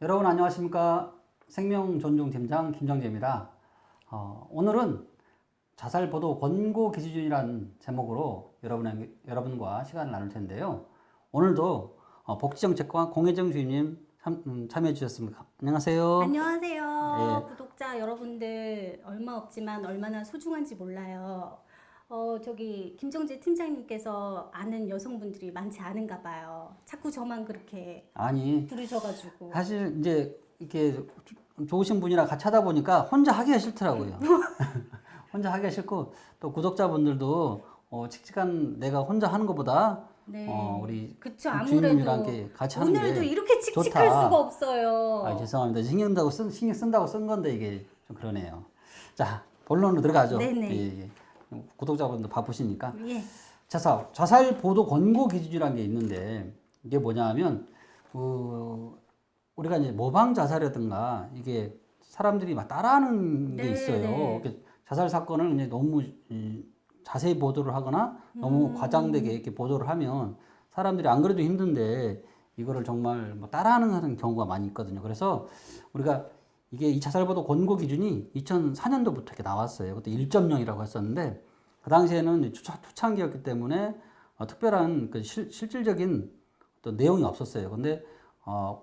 여러분 안녕하십니까? 생명존중팀장 김정재입니다. 오늘은 자살보도 권고 기준이라는 제목으로 여러분과 시간을 나눌 텐데요. 오늘도 복지정책과 공혜정 주임님 참여해 주셨습니다. 안녕하세요. 안녕하세요. 예. 구독자 여러분들 얼마 없지만 얼마나 소중한지 몰라요. 김정재 팀장님께서 아는 여성분들이 많지 않은가 봐요. 자꾸 저만 그렇게 아니, 부르셔가지고. 사실 이제 이렇게 좋으신 분이랑 같이 하다 보니까 혼자 하기가 싫더라고요. 혼자 하기가 싫고 또 구독자분들도 칙칙한 내가 혼자 하는 것보다 네. 우리 그쵸, 주임님이랑 아무래도 함께 같이 하는 게 오늘도 이렇게 칙칙할 좋다. 수가 없어요. 아, 죄송합니다. 신경 쓴다고 쓴 건데 이게 좀 그러네요. 자, 본론으로 들어가죠. 네네. 예. 구독자분들 바쁘시니까. 예. 자살 보도 권고 기준이라는 게 있는데 이게 뭐냐면 우리가 이제 모방 자살이라든가 이게 사람들이 막 따라하는 게 네, 있어요. 네. 이렇게 자살 사건을 이제 너무 자세히 보도를 하거나 너무 과장되게 이렇게 보도를 하면 사람들이 안 그래도 힘든데 이거를 정말 뭐 따라하는 경우가 많이 있거든요. 그래서 우리가 이게 이 자살보도 권고 기준이 2004년도부터 이렇게 나왔어요. 그때 1.0이라고 했었는데 그 당시에는 초창기였기 때문에 특별한 그 실질적인 어떤 내용이 없었어요. 근데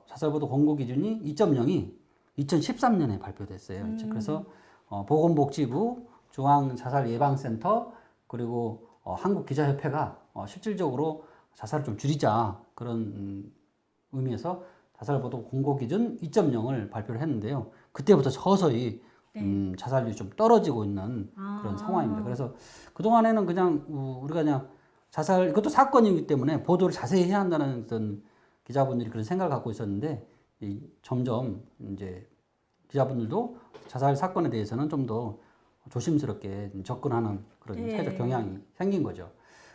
자살보도 권고 기준이 2.0이 2013년에 발표됐어요. 그래서 보건복지부, 중앙자살예방센터 그리고 한국기자협회가 실질적으로 자살을 좀 줄이자 그런 의미에서 자살보도 권고 기준 2.0을 발표를 했는데요. 그때부터 서서히 자살률이 좀 떨어지고 있는 그런 상황입니다. 그래서 그동안에는 그냥 우리가 그냥 자살, 이것도 사건이기 때문에 보도를 자세히 해야 한다는 어떤 기자분들이 그런 생각을 갖고 있었는데 점점 이제 기자분들도 자살 사건에 대해서는 좀 더 조심스럽게 접근하는 그런 네. 사회적 경향이 생긴 거죠.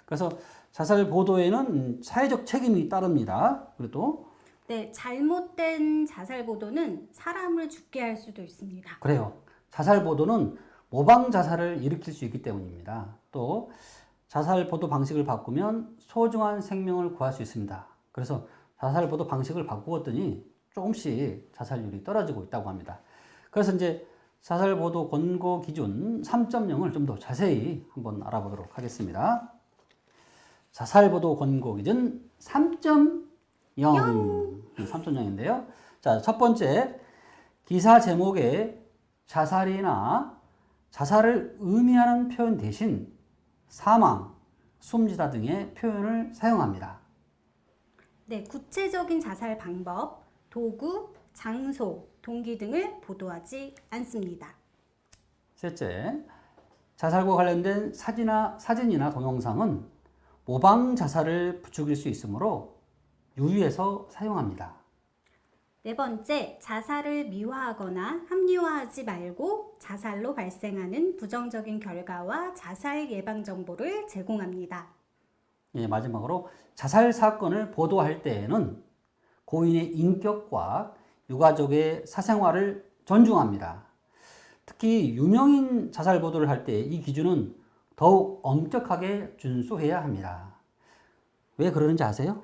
그래서 자살 보도에는 사회적 책임이 따릅니다. 그리고 네, 잘못된 자살 보도는 사람을 죽게 할 수도 있습니다. 그래요. 자살 보도는 모방 자살을 일으킬 수 있기 때문입니다. 또 자살 보도 방식을 바꾸면 소중한 생명을 구할 수 있습니다. 그래서 자살 보도 방식을 바꾸었더니 조금씩 자살률이 떨어지고 있다고 합니다. 그래서 이제 자살 보도 권고 기준 3.0을 좀 더 자세히 한번 알아보도록 하겠습니다. 자살 보도 권고 기준 3.0. 3.0인데요. 자, 첫 번째 기사 제목에 자살이나 자살을 의미하는 표현 대신 사망, 숨지다 등의 표현을 사용합니다. 네, 구체적인 자살 방법, 도구, 장소, 동기 등을 보도하지 않습니다. 셋째, 자살과 관련된 사진이나 동영상은 모방 자살을 부추길 수 있으므로 유의해서 사용합니다. 네 번째, 자살을 미화하거나 합리화하지 말고 자살로 발생하는 부정적인 결과와 자살 예방 정보를 제공합니다. 예, 마지막으로 자살 사건을 보도할 때에는 고인의 인격과 유가족의 사생활을 존중합니다. 특히 유명인 자살 보도를 할 때 이 기준은 더욱 엄격하게 준수해야 합니다. 왜 그러는지 아세요?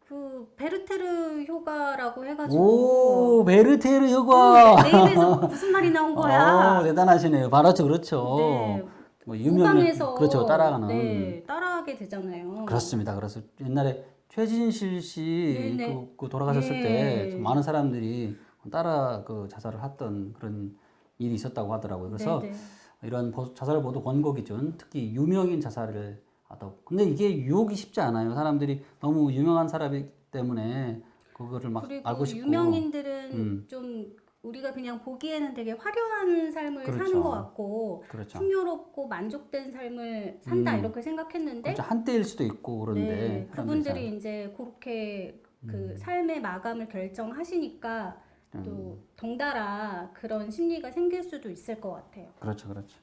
그 베르테르 효과라고 해가지고 오, 베르테르 효과. 내 입에서 무슨 말이 나온 거야? 대단하시네요. 바로 그렇죠. 네, 뭐 모방해서 그렇죠. 따라가는. 네, 따라하게 되잖아요. 그렇습니다. 그래서 옛날에 최진실 씨 네네. 그 돌아가셨을 예. 때 많은 사람들이 따라 그 자살을 했던 그런 일이 있었다고 하더라고요. 그래서 네네. 이런 자살 보도 권고 기준, 특히 유명인 자살을 하다. 근데 이게 유혹이 쉽지 않아요. 사람들이 너무 유명한 사람이기 때문에 그거를 막 그리고 알고 싶고. 유명인들은 좀 우리가 그냥 보기에는 되게 화려한 삶을 그렇죠. 사는 것 같고 그렇죠. 풍요롭고 만족된 삶을 산다 이렇게 생각했는데 그렇죠. 한때일 수도 있고 그런데 네, 사람들이 그분들이 이제 그렇게 그 삶의 마감을 결정하시니까 또 덩달아 그런 심리가 생길 수도 있을 것 같아요. 그렇죠, 그렇죠.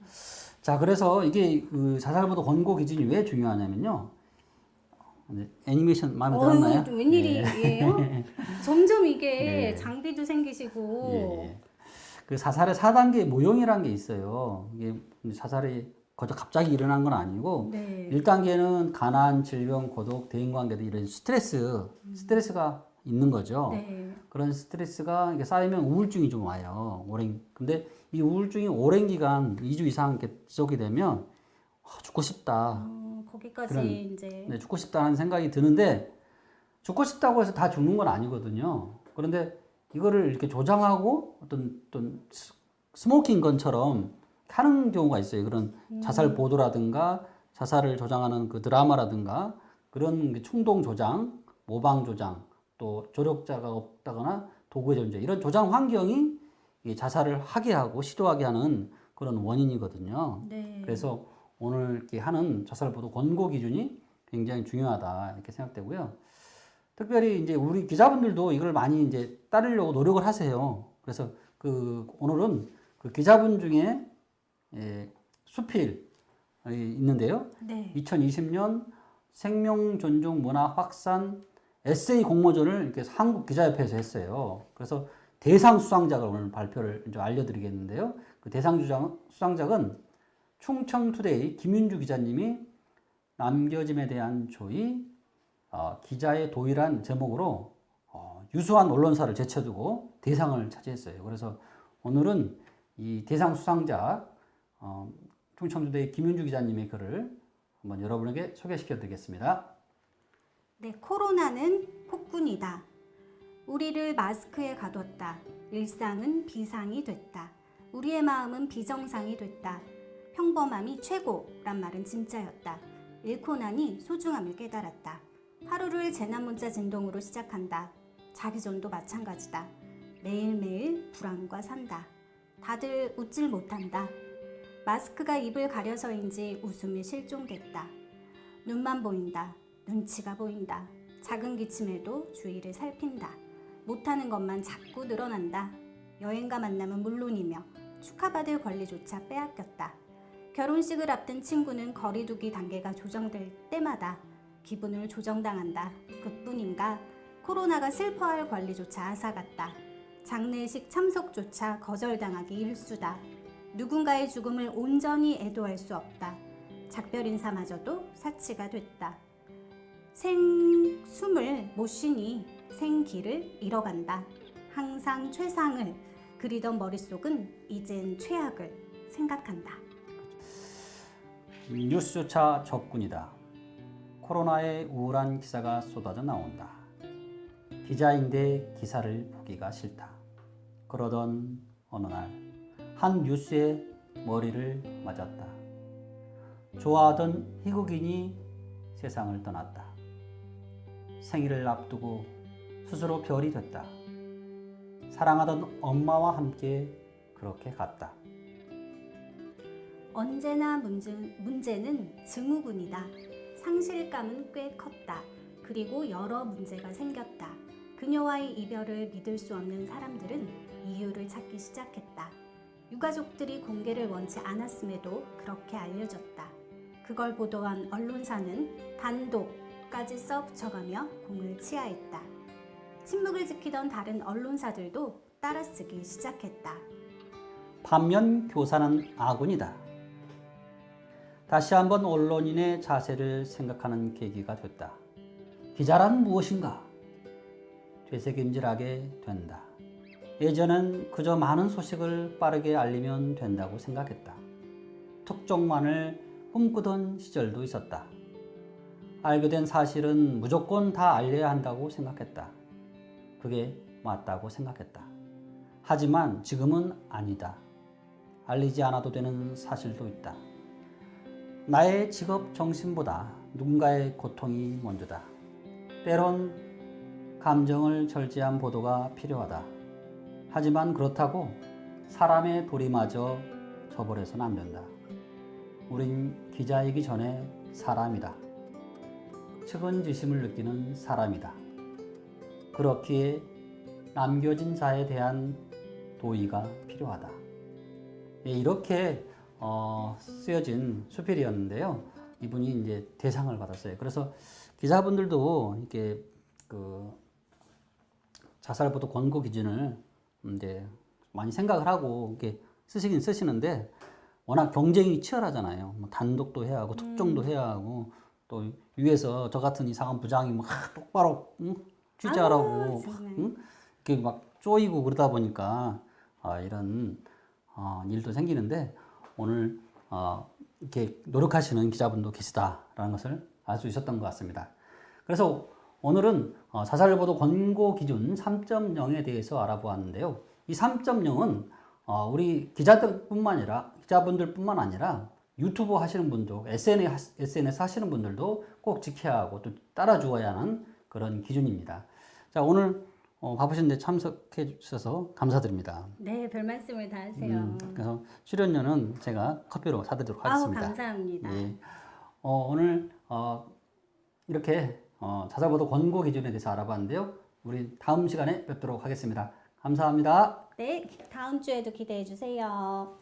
자, 그래서 이게 그 자살보도 권고 기준이 왜 중요하냐면요. 애니메이션 마음에 들었나요? 좀 웬일이에요? 점점 이게 예. 장비도 생기시고 예. 그 자살의 4단계 모형이라는 게 있어요. 이게 자살이 갑자기 일어난 건 아니고 네. 1단계는 가난, 질병, 고독, 대인관계 등 이런 스트레스가 있는 거죠. 네. 그런 스트레스가 이게 쌓이면 우울증이 좀 와요. 근데 이 우울증이 오랜 기간 2주 이상 이렇게 지속이 되면 죽고 싶다. 거기까지 그런, 이제 네, 죽고 싶다는 생각이 드는데 죽고 싶다고 해서 다 죽는 건 아니거든요. 그런데 이거를 이렇게 조장하고 어떤 스모킹 건처럼 하는 경우가 있어요. 그런 자살 보도라든가 자살을 조장하는 그 드라마라든가 그런 게 충동 조장, 모방 조장, 또 조력자가 없다거나 도구의 존재 이런 조장 환경이 이 자살을 하게 하고 시도하게 하는 그런 원인이거든요. 네. 그래서 오늘 이렇게 하는 자살 보도 권고 기준이 굉장히 중요하다 이렇게 생각되고요. 특별히 이제 우리 기자분들도 이걸 많이 이제 따르려고 노력을 하세요. 그래서 오늘은 그 기자분 중에 수필이 있는데요. 네. 2020년 생명 존중 문화 확산 에세이 공모전을 이렇게 한국 기자협회에서 했어요. 그래서 대상 수상작을 오늘 발표를 좀 알려드리겠는데요. 그 대상 수상작은 충청투데이 김윤주 기자님이 남겨짐에 대한 조의, 기자의 도의란 제목으로 유수한 언론사를 제쳐두고 대상을 차지했어요. 그래서 오늘은 이 대상 수상자 충청투데이 김윤주 기자님의 글을 한번 여러분에게 소개시켜 드리겠습니다. 네, 코로나는 폭군이다. 우리를 마스크에 가뒀다. 일상은 비상이 됐다. 우리의 마음은 비정상이 됐다. 평범함이 최고란 말은 진짜였다. 잃고 나니 소중함을 깨달았다. 하루를 재난 문자 진동으로 시작한다. 자기 전도 마찬가지다. 매일매일 불안과 산다. 다들 웃질 못한다. 마스크가 입을 가려서인지 웃음이 실종됐다. 눈만 보인다. 눈치가 보인다. 작은 기침에도 주위를 살핀다. 못하는 것만 자꾸 늘어난다. 여행과 만남은 물론이며 축하받을 권리조차 빼앗겼다. 결혼식을 앞둔 친구는 거리두기 단계가 조정될 때마다 기분을 조정당한다. 그뿐인가 코로나가 슬퍼할 권리조차 앗아갔다. 장례식 참석조차 거절당하기 일쑤다. 누군가의 죽음을 온전히 애도할 수 없다. 작별 인사마저도 사치가 됐다. 숨을 못 쉬니 생기를 잃어간다. 항상 최상을 그리던 머릿속은 이젠 최악을 생각한다. 뉴스조차 적군이다. 코로나의 우울한 기사가 쏟아져 나온다. 기자인데 기사를 보기가 싫다. 그러던 어느 날 한 뉴스에 머리를 맞았다. 좋아하던 희극인이 세상을 떠났다. 생일을 앞두고 스스로 별이 됐다. 사랑하던 엄마와 함께 그렇게 갔다. 언제나 문제는 증후군이다. 상실감은 꽤 컸다. 그리고 여러 문제가 생겼다. 그녀와의 이별을 믿을 수 없는 사람들은 이유를 찾기 시작했다. 유가족들이 공개를 원치 않았음에도 그렇게 알려졌다. 그걸 보도한 언론사는 단독까지 써붙여가며 공을 치하했다. 침묵을 지키던 다른 언론사들도 따라쓰기 시작했다. 반면 교사는 아군이다. 다시 한번 언론인의 자세를 생각하는 계기가 됐다. 기자란 무엇인가? 되새김질하게 된다. 예전엔 그저 많은 소식을 빠르게 알리면 된다고 생각했다. 특종만을 꿈꾸던 시절도 있었다. 알게 된 사실은 무조건 다 알려야 한다고 생각했다. 그게 맞다고 생각했다. 하지만 지금은 아니다. 알리지 않아도 되는 사실도 있다. 나의 직업 정신보다 누군가의 고통이 먼저다. 때론 감정을 절제한 보도가 필요하다. 하지만 그렇다고 사람의 도리마저 저버려서는 안 된다. 우린 기자이기 전에 사람이다. 측은지심을 느끼는 사람이다. 그렇기에 남겨진 자에 대한 도의가 필요하다. 이렇게 쓰여진 수필이었는데요. 이분이 이제 대상을 받았어요. 그래서 기자분들도 이렇게 자살 보도 권고 기준을 이제 많이 생각을 하고 이렇게 쓰시긴 쓰시는데 워낙 경쟁이 치열하잖아요. 뭐 단독도 해야 하고 특종도 해야 하고 또 위에서 저 같은 이상한 부장이 막 똑바로 취재하라고 그게 막 쪼이고 그러다 보니까 이런 일도 생기는데 오늘 이렇게 노력하시는 기자분도 계시다라는 것을 알 수 있었던 것 같습니다. 그래서 오늘은 자살보도 권고 기준 3.0에 대해서 알아보았는데요. 이 3.0은 우리 기자분들뿐만 아니라 유튜브 하시는 분도 SNS 하시는 분들도 꼭 지켜야 하고 또 따라 주어야 하는 그런 기준입니다. 자, 오늘 바쁘신데 참석해 주셔서 감사드립니다. 네, 별 말씀을 다 하세요. 그래서 출연료는 제가 커피로 사드리도록 하겠습니다. 감사합니다. 예. 오늘 이렇게 자살보도 권고 기준에 대해서 알아봤는데요. 우리 다음 시간에 뵙도록 하겠습니다. 감사합니다. 네, 다음 주에도 기대해 주세요.